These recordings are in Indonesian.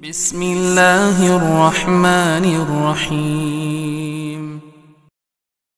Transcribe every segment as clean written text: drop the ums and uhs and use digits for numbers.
Bismillahirrahmanirrahim.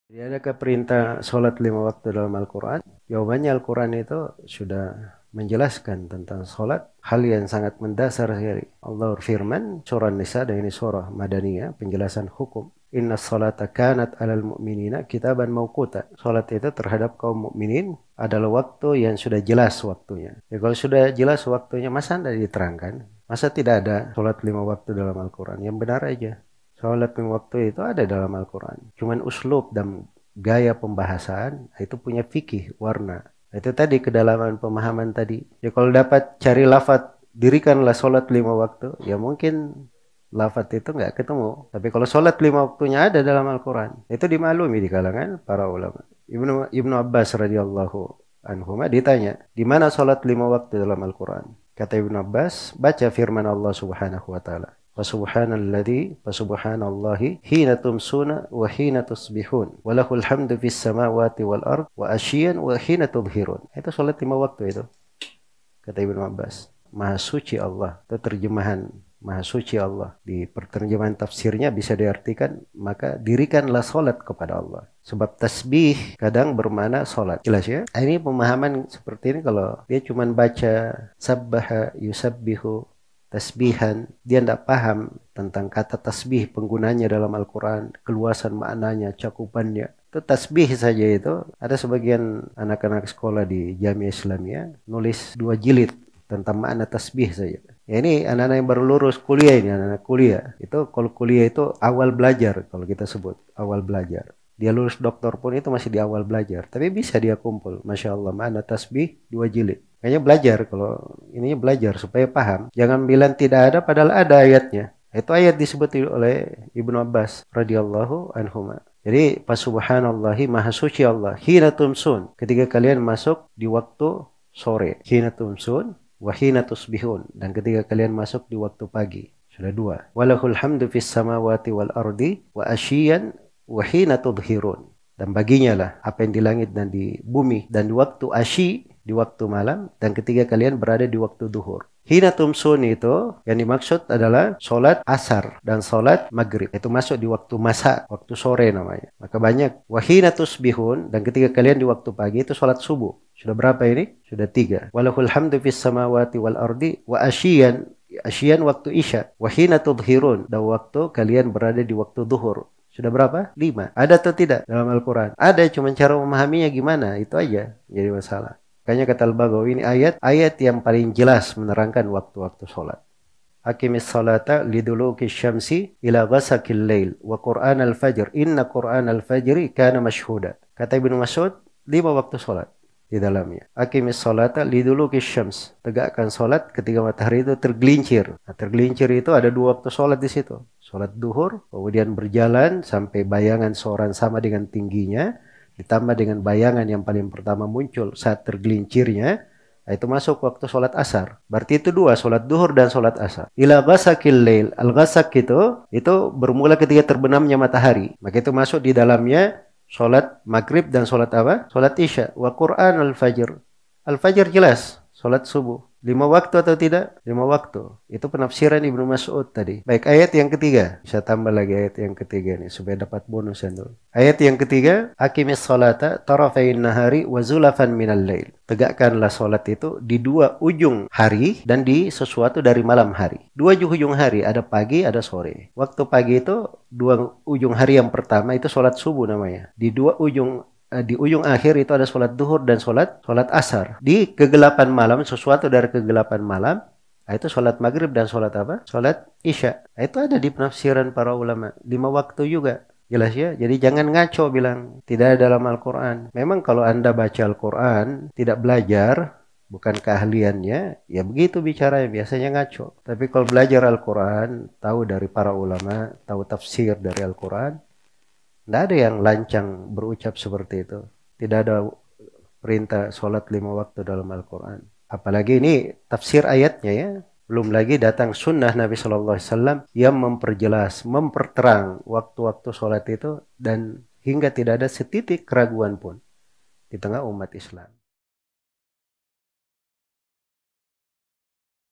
Jadi adakah perintah sholat 5 waktu dalam Al-Quran? Jawabannya Al-Quran itu sudah menjelaskan tentang sholat, hal yang sangat mendasar sekali. Allah berfirman, surah Nisa, dan ini surah Madaniyah, penjelasan hukum. Inna sholata kanat alal mu'minina kitaban mawquta. Sholat itu terhadap kaum mukminin adalah waktu yang sudah jelas waktunya. Ya, kalau sudah jelas waktunya, masa tidak diterangkan? Masa tidak ada sholat 5 waktu dalam Al-Quran? Yang benar aja. Sholat 5 waktu itu ada dalam Al-Quran. Cuman uslub dan gaya pembahasan itu punya fikih, warna. Itu tadi kedalaman pemahaman tadi. Ya kalau dapat cari lafadz, dirikanlah sholat 5 waktu, ya mungkin lafadz itu nggak ketemu. Tapi kalau sholat 5 waktunya ada dalam Al-Quran, itu dimaklumi di kalangan para ulama. Ibnu Abbas radhiyallahu anhu ditanya, di mana sholat 5 waktu dalam Al-Quran? Kata Ibnu Abbas, baca firman Allah Subhanahu wa taala. Fasubhanallahi hina tumsuna wa hina tusbihun wa lahul hamdu fis samawati wal ard wa asyian wa hina tudhirun. Itu salat 5 waktu itu. Kata Ibnu Abbas, Maha suci Allah. Itu terjemahan Maha suci Allah. Di perterjemahan tafsirnya bisa diartikan, maka dirikanlah salat kepada Allah. Sebab tasbih kadang bermakna salat. Jelas ya? Ini pemahaman seperti ini kalau dia cuma baca sabbaha yusabbihu tasbihan, dia tidak paham tentang kata tasbih, penggunanya dalam Al-Quran, keluasan maknanya, cakupannya. Itu tasbih saja itu. Ada sebagian anak-anak sekolah di Jamiah Islamiyah nulis 2 jilid tentang makna tasbih saja. Ya ini anak-anak yang baru lulus kuliah ini, anak-anak kuliah. Itu kalau kuliah itu awal belajar, kalau kita sebut awal belajar. Dia lulus doktor pun itu masih di awal belajar. Tapi bisa dia kumpul. Masya Allah, makna tasbih 2 jilid. Kayaknya belajar, kalau ininya belajar supaya paham. Jangan bilang tidak ada padahal ada ayatnya. Itu ayat disebut oleh Ibnu Abbas radhiyallahu anhuma. Jadi subhanallahi maha suci Allah. Hina tumsun, ketika kalian masuk di waktu sore. Hina tumsun wa hina tusbihun, dan ketika kalian masuk di waktu pagi. Sudah 2. Walahul hamdu fis samawati wal ardi wa asyian wa hina tudhirun. Dan baginya lah apa yang di langit dan di bumi, dan di waktu asyi, di waktu malam, dan ketika kalian berada di waktu duhur. Hina tumsun itu yang dimaksud adalah sholat asar dan sholat maghrib. Itu masuk di waktu masa, waktu sore namanya. Maka banyak. Wahina tusbihun, dan ketika kalian di waktu pagi itu sholat subuh. Sudah berapa ini? Sudah 3. Walahul hamdu fis samawati wal ardi wa asyian. Asyian waktu isya. Wahina tudhirun, dan waktu kalian berada di waktu duhur. Sudah berapa? 5. Ada atau tidak dalam Al-Quran? Ada, cuma cara memahaminya gimana, itu aja jadi masalah. Makanya kata Al-Baghawi, ini ayat yang paling jelas menerangkan waktu-waktu sholat. Aqimis salata liduluki syamsi ila ghasakil lail wa Qur'an al-fajr. Inna Qur'an al-fajri kana mashhuda. Kata Ibnu Mas'ud, 5 waktu sholat di dalamnya. Aqimis salata liduluki syams. Tegakkan sholat ketika matahari itu tergelincir. Nah, tergelincir itu ada 2 waktu sholat di situ. Sholat duhur, kemudian berjalan sampai bayangan seorang sama dengan tingginya, ditambah dengan bayangan yang paling pertama muncul saat tergelincirnya, itu masuk waktu sholat asar. Berarti itu 2, sholat duhur dan sholat asar. Ila ghasakil lail. Al-ghasak itu bermula ketika terbenamnya matahari. Maka itu masuk di dalamnya sholat maghrib dan sholat apa? Sholat isya. Wa Qur'an al-fajr. Al-fajr jelas, sholat subuh. 5 waktu atau tidak? 5 waktu. Itu penafsiran Ibnu Mas'ud tadi. Baik, ayat yang ketiga. Bisa tambah lagi ayat yang ketiga nih supaya dapat bonus dulu. Ayat yang ketiga, aqimis sholata tarafain nahari wa zulafan minal lail. Tegakkanlah sholat itu di 2 ujung hari dan di sesuatu dari malam hari. 2 ujung hari, ada pagi, ada sore. Waktu pagi itu 2 ujung hari yang pertama itu sholat subuh namanya. Di ujung akhir itu ada sholat duhur dan sholat asar. Di kegelapan malam, sesuatu dari kegelapan malam, itu sholat maghrib dan sholat apa? Sholat isya. Itu ada di penafsiran para ulama. 5 waktu juga. Jelas ya? Jadi jangan ngaco bilang tidak ada dalam Al-Quran. Memang kalau Anda baca Al-Quran, tidak belajar, bukan keahliannya, ya begitu bicaranya, biasanya ngaco. Tapi kalau belajar Al-Quran, tahu dari para ulama, tahu tafsir dari Al-Quran, tidak ada yang lancang berucap seperti itu. Tidak ada perintah sholat 5 waktu dalam Al-Quran. Apalagi ini tafsir ayatnya ya. Belum lagi datang sunnah Nabi Shallallahu Alaihi Wasallam yang memperjelas, memperterang waktu-waktu sholat itu, dan hingga tidak ada setitik keraguan pun di tengah umat Islam.